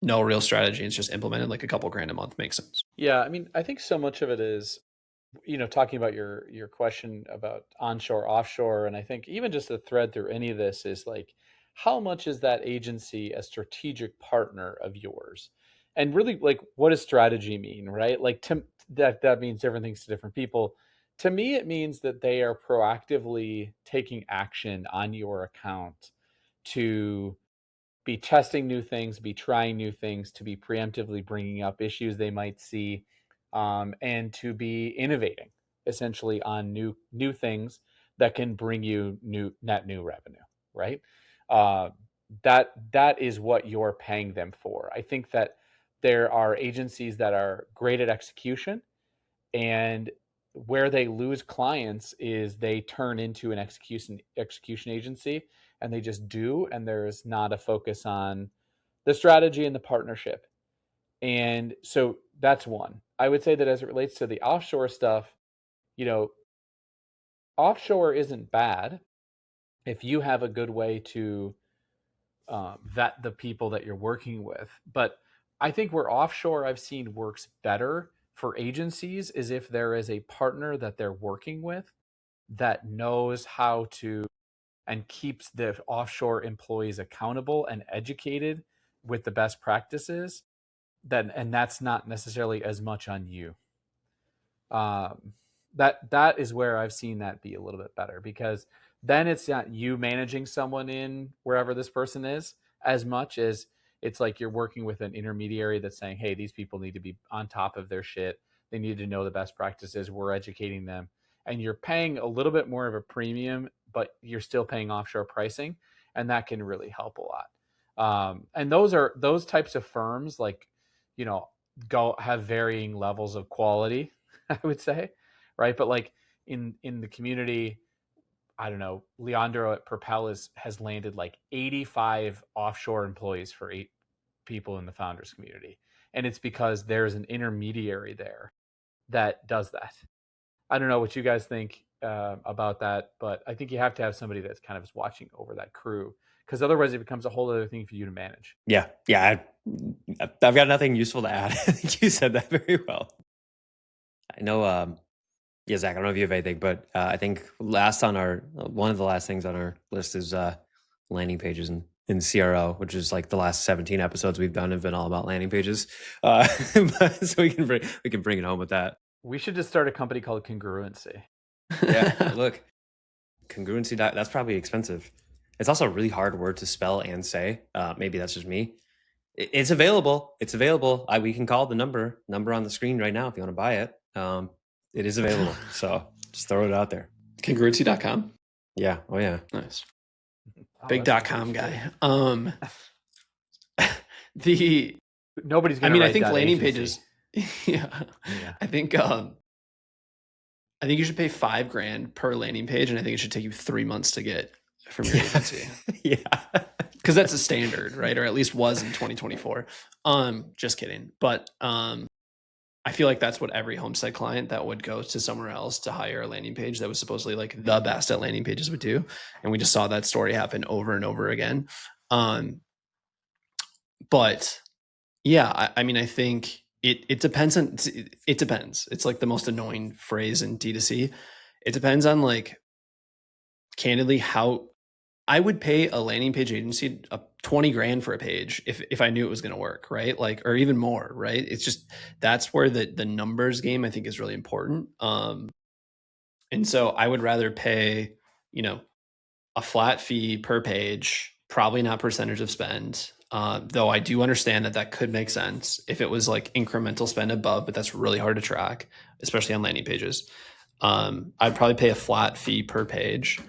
no real strategy, it's just implemented, like a couple grand a month makes sense. Yeah, I mean, I think so much of it is, talking about your question about onshore, offshore, and I think even just the thread through any of this is like, how much is that agency a strategic partner of yours? And really, like, what does strategy mean, right? Like, that means different things to different people. To me, it means that they are proactively taking action on your account to be testing new things, be trying new things, to be preemptively bringing up issues they might see, and to be innovating essentially on new things that can bring you net new revenue, right? Uh, that is what you're paying them for. I think that there are agencies that are great at execution, and where they lose clients is they turn into an execution agency, and they just do, and there's not a focus on the strategy and the partnership. And so that's one. I would say that as it relates to the offshore stuff, you know, offshore isn't bad if you have a good way to vet the people that you're working with. But I think where offshore I've seen works better for agencies is if there is a partner that they're working with that knows how to and keeps the offshore employees accountable and educated with the best practices. And that's not necessarily as much on you. That is where I've seen that be a little bit better, because then it's not you managing someone in wherever this person is as much as it's like you're working with an intermediary that's saying, hey, these people need to be on top of their shit. They need to know the best practices. We're educating them. And you're paying a little bit more of a premium, but you're still paying offshore pricing. And that can really help a lot. And those types of firms, like, go have varying levels of quality, I would say, right? But like in the community, I don't know, Leandro at Propel has landed like 85 offshore employees for 8 people in the founders community. And it's because there's an intermediary there that does that. I don't know what you guys think about that, but I think you have to have somebody that's kind of watching over that crew, because otherwise it becomes a whole other thing for you to manage. Yeah. I've got nothing useful to add. I think you said that very well. I know, yeah, Zach, I don't know if you have anything, but I think one of the last things on our list is landing pages in CRO, which is like the last 17 episodes we've done have been all about landing pages. So we can bring it home with that. We should just start a company called Congruency. Yeah, look, congruency, that's probably expensive. It's also a really hard word to spell and say. Maybe that's just me. It's available. We can call the number on the screen right now if you want to buy it. It is available. So just throw it out there. Congruency.com. Yeah. Oh yeah. Nice. Oh, Big that's .com good. guy. Nobody's I gonna mean, I write think that landing agency. pages. Yeah. I think you should pay $5,000 per landing page, and I think it should take you 3 months to get from your agency. Yeah. Because that's a standard, right? Or at least was in 2024. Just kidding. But I feel like that's what every homestead client that would go to somewhere else to hire a landing page that was supposedly like the best at landing pages would do. And we just saw that story happen over and over again. But yeah, I mean, I think it depends on, it depends. It's like the most annoying phrase in D2C. It depends on like candidly how I would pay a landing page agency 20 grand for a page if I knew it was going to work, right? Like, or even more, right? It's just, that's where the numbers game I think is really important. And so I would rather pay, you know, a flat fee per page, probably not percentage of spend. Though I do understand that could make sense if it was like incremental spend above, but that's really hard to track, especially on landing pages. I'd probably pay a flat fee per page,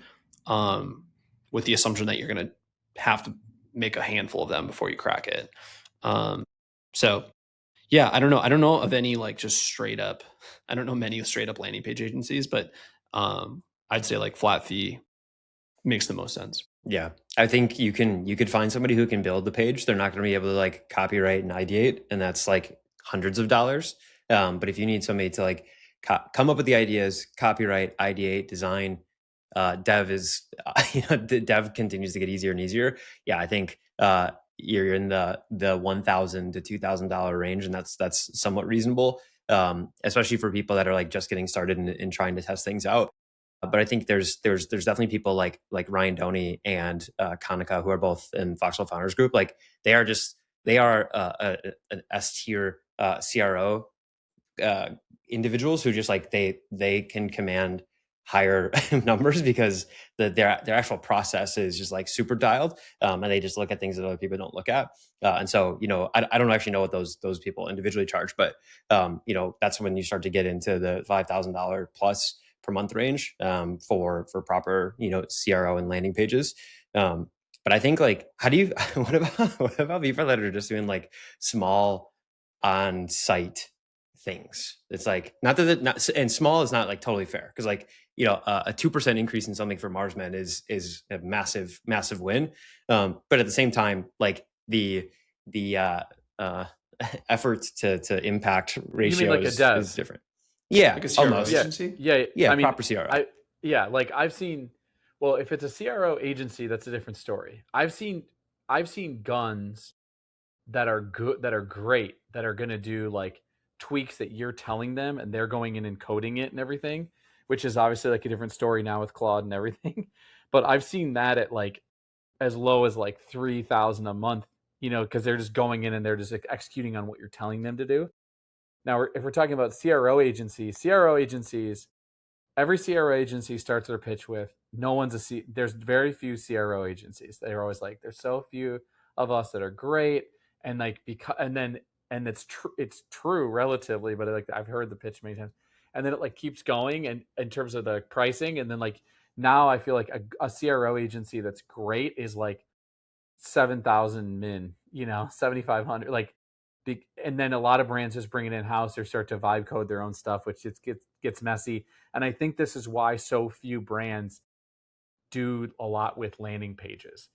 with the assumption that you're going to have to make a handful of them before you crack it. So yeah, I don't know. I don't know of any like just straight up, I don't know many straight up landing page agencies, but I'd say like flat fee makes the most sense. Yeah, I think you could find somebody who can build the page. They're not going to be able to like copyright and ideate, and that's like hundreds of dollars. But if you need somebody to like come up with the ideas, copyright, ideate, design, dev is the dev continues to get easier and easier. Yeah, I think you're in the $1,000 to $2,000 range, and that's somewhat reasonable, especially for people that are like just getting started and trying to test things out. But I think there's definitely people like Ryan Doney and Kanika, who are both in Foxwell Founders Group. Like they are an S tier CRO individuals who just like they can command higher numbers because their actual process is just like super dialed, and they just look at things that other people don't look at. And so, I don't actually know what those people individually charge, but that's when you start to get into the $5,000 plus per month range for proper CRO and landing pages. But I think like how do you what about people that are just doing like small on site things? It's like and small is not like totally fair, because like a 2% increase in something for Marsmen is a massive win, but at the same time like the effort to impact ratio like is different. Yeah, like a CRO almost. agency. Yeah, I mean, proper CRO. Like I've seen. Well, if it's a CRO agency, that's a different story. I've seen guns that are good, that are great, that are going to do like tweaks that you're telling them, and they're going in and coding it and everything, which is obviously like a different story now with Claude and everything. But I've seen that at like as low as like 3,000 a month, because they're just going in and they're just like executing on what you're telling them to do. Now, if we're talking about CRO agencies, every CRO agency starts their pitch with there's very few CRO agencies. They're always like, there's so few of us that are great. And like, and it's true relatively, but like I've heard the pitch many times, and then it like keeps going. And in terms of the pricing, and then like now I feel like a CRO agency that's great is like 7,000 min, 7,500, like, and then a lot of brands just bring it in house or start to vibe code their own stuff, which gets messy. And I think this is why so few brands do a lot with landing pages,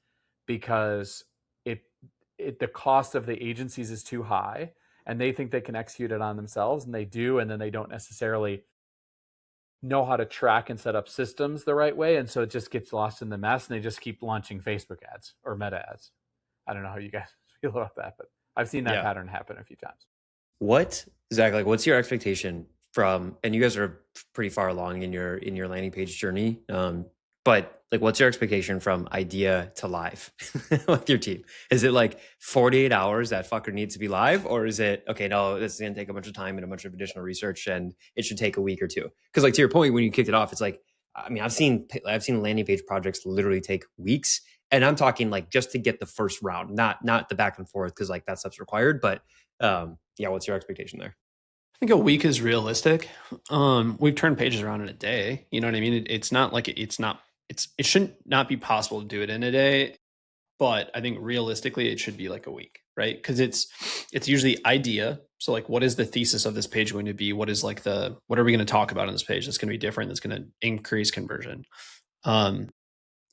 because the cost of the agencies is too high, and they think they can execute it on themselves, and they do, and then they don't necessarily know how to track and set up systems the right way, and so it just gets lost in the mess, and they just keep launching Facebook ads or Meta ads. I don't know how you guys feel about that, but I've seen that pattern happen a few times. Zach, like what's your expectation from, and you guys are pretty far along in your landing page journey, but like what's your expectation from idea to live with your team? Is it like 48 hours that fucker needs to be live, or is it okay, no, this is gonna take a bunch of time and a bunch of additional research and it should take a week or two? Because like to your point, when you kicked it off, it's like, I mean, I've seen landing page projects literally take weeks, and I'm talking like just to get the first round, not the back and forth, because like that stuff's required. But what's your expectation there? I think a week is realistic. We've turned pages around in a day. You know what I mean? It's not like it shouldn't not be possible to do it in a day, but I think realistically it should be like a week, right? Because it's usually idea. So like, what is the thesis of this page going to be? What are we going to talk about on this page that's going to be different, that's going to increase conversion?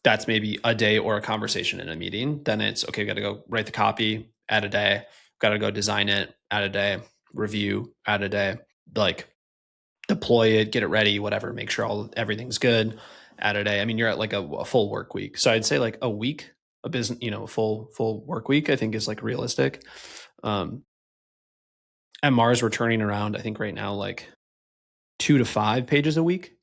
That's maybe a day or a conversation in a meeting. Then it's okay, got to go write the copy, add a day, got to go design it, add a day, review, add a day, like deploy it, get it ready, whatever, make sure everything's good, add a day. I mean, you're at like a full work week. So I'd say like a week, a business, a full work week, I think is like realistic. At Mars, we're turning around, I think right now, like 2 to 5 pages a week.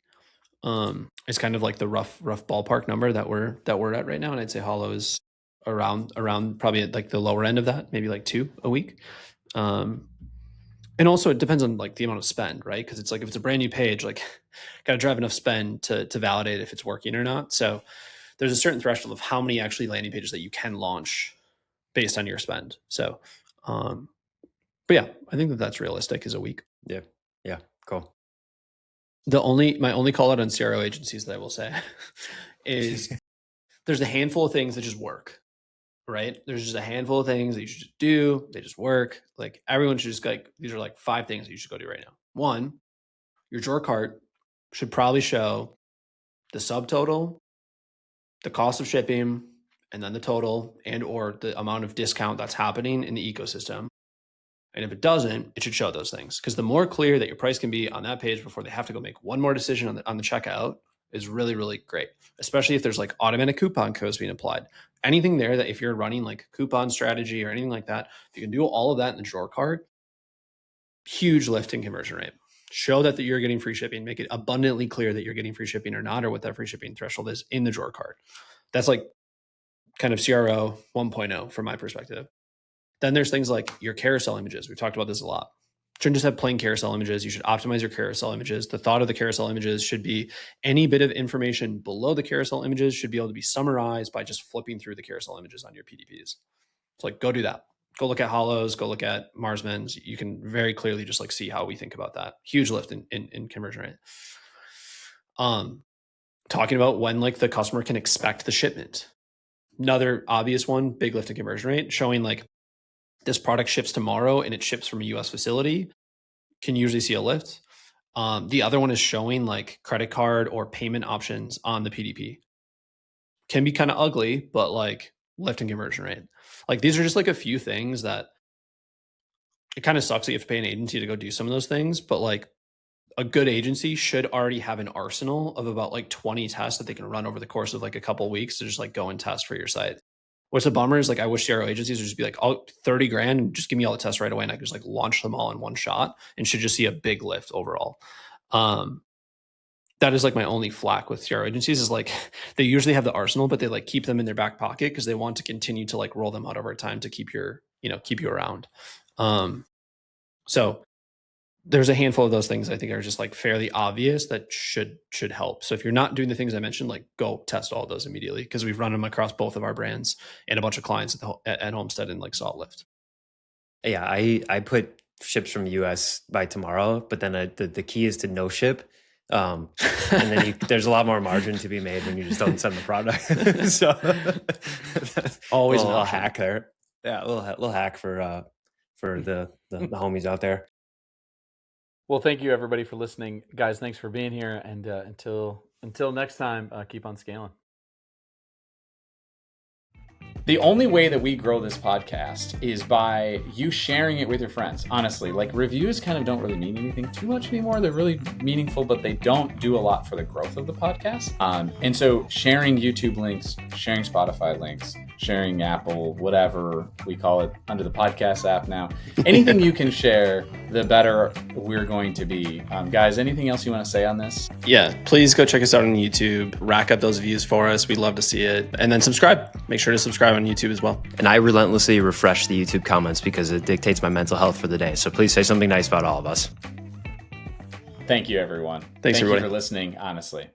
It's kind of like the rough ballpark number that we're at right now. And I'd say Hollow is around probably at like the lower end of that, maybe like 2 a week. And also it depends on like the amount of spend, right? Because it's like if it's a brand new page, like got to drive enough spend to validate if it's working or not. So there's a certain threshold of how many actually landing pages that you can launch based on your spend. So, but yeah, I think that's realistic is a week. Yeah. Yeah. Cool. My only call out on CRO agencies that I will say is there's a handful of things that just work, right? There's just a handful of things that you should just do. They just work. Like everyone should just like, these are like 5 things that you should go do right now. 1, your drawer cart should probably show the subtotal, the cost of shipping, and then the total and or the amount of discount that's happening in the ecosystem. And if it doesn't, it should show those things. Because the more clear that your price can be on that page before they have to go make one more decision on the checkout is really, really great. Especially if there's like automatic coupon codes being applied. Anything there that if you're running like coupon strategy or anything like that, if you can do all of that in the drawer cart, huge lift in conversion rate. Show that you're getting free shipping. Make it abundantly clear that you're getting free shipping or not, or what that free shipping threshold is in the drawer cart. That's like kind of CRO 1.0 from my perspective. Then there's things like your carousel images. We've talked about this a lot. You shouldn't just have plain carousel images. You should optimize your carousel images. The thought of the carousel images should be any bit of information below the carousel images should be able to be summarized by just flipping through the carousel images on your PDPs. So like, go do that. Go look at Hollows, go look at Marsman's. You can very clearly just like see how we think about that. Huge lift in conversion rate. Talking about when like the customer can expect the shipment. Another obvious one, big lift in conversion rate, showing like this product ships tomorrow and it ships from a US facility, can usually see a lift. The other one is showing like credit card or payment options on the PDP. Can be kind of ugly, but like lift in conversion rate. Like these are just like a few things that it kind of sucks that you have to pay an agency to go do some of those things, but like a good agency should already have an arsenal of about like 20 tests that they can run over the course of like a couple of weeks to just like go and test for your site. What's a bummer is like, I wish CRO agencies would just be like, oh, 30 grand and just give me all the tests right away. And I could just like launch them all in one shot and should just see a big lift overall. That is like my only flack with CRO agencies is like, they usually have the arsenal, but they like keep them in their back pocket because they want to continue to like roll them out over time to keep keep you around. So there's a handful of those things I think are just like fairly obvious that should help. So if you're not doing the things I mentioned, like go test all of those immediately because we've run them across both of our brands and a bunch of clients at Homestead and like saw it lift. Yeah, I put ships from US by tomorrow, but then the key is to no ship. And then there's a lot more margin to be made when you just don't send the product. So always a little hack there. Yeah, a little hack for the homies out there. Well, thank you everybody for listening, guys. Thanks for being here, and until next time, keep on scaling. The only way that we grow this podcast is by you sharing it with your friends. Honestly, like reviews kind of don't really mean anything too much anymore. They're really meaningful, but they don't do a lot for the growth of the podcast. And so sharing YouTube links, sharing Spotify links, sharing Apple, whatever we call it under the podcast app now, anything you can share, the better we're going to be. Guys, anything else you want to say on this? Yeah, please go check us out on YouTube. Rack up those views for us. We'd love to see it. And then subscribe. Make sure to subscribe on YouTube as well. And I relentlessly refresh the YouTube comments because it dictates my mental health for the day. So please say something nice about all of us. Thank you, everyone. Thanks, everybody. Thank you for listening, honestly.